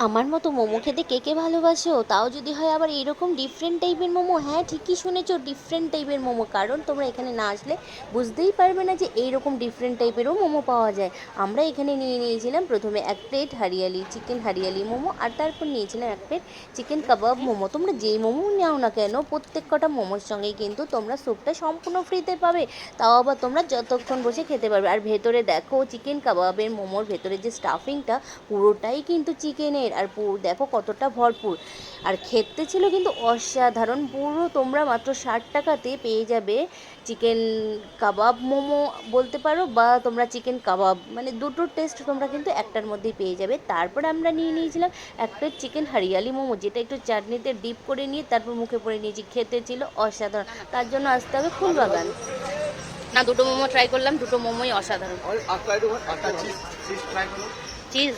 আমার মতো মোমো খেতে কে কে ভালোবাসো? তাও যদি হয় আবার এরকম ডিফারেন্ট টাইপের মোমো। হ্যাঁ, ঠিকই শুনেছো, ডিফারেন্ট টাইপের মোমো। কারণ তোমরা এখানে না আসলে বুঝতেই পারবে না যে এইরকম ডিফারেন্ট টাইপেরও মোমো পাওয়া যায়। আমরা এখানে নিয়ে নিয়েছিলাম প্রথমে এক প্লেট হারিয়ালি চিকেন হারিয়ালি মোমো, আর তারপর নিয়েছিলাম এক প্লেট চিকেন কাবাব মোমো। তোমরা যেই মোমো নাও না কেন, প্রত্যেক কটা মোমোর সঙ্গেই কিন্তু তোমরা স্যুপটা সম্পূর্ণ ফ্রিতে পাবে। তাও আবার তোমরা যতক্ষণ বসে খেতে পারবে। আর ভেতরে দেখো চিকেন কাবাবের মোমোর ভেতরে যে স্টাফিংটা, পুরোটাই কিন্তু চিকেনের। আর পুরো দেখো কতটা ভরপুর। আর খেতে ছিল কিন্তু অসাধারণ। পুরো তোমরা মাত্র 60 টাকাতে পেয়ে যাবে চিকেন কাবাব মোমো বলতে পারো, বা তোমরা চিকেন কাবাব, মানে দুটোর টেস্ট তোমরা কিন্তু একটার মধ্যেই পেয়ে যাবে। তারপর আমরা নিয়ে নিয়েছিলাম এক প্লেট চিকেন হারিয়ালি মোমো, যেটা একটু চাটনিতে ডিপ করে নিয়ে তারপর মুখে পড়ে নিয়েছি। খেতে ছিল অসাধারণ। তার জন্য আসতে হবে ফুলবাগান। না, দুটো মোমো ট্রাই করলাম, দুটো মোমোই অসাধারণ। চিজ।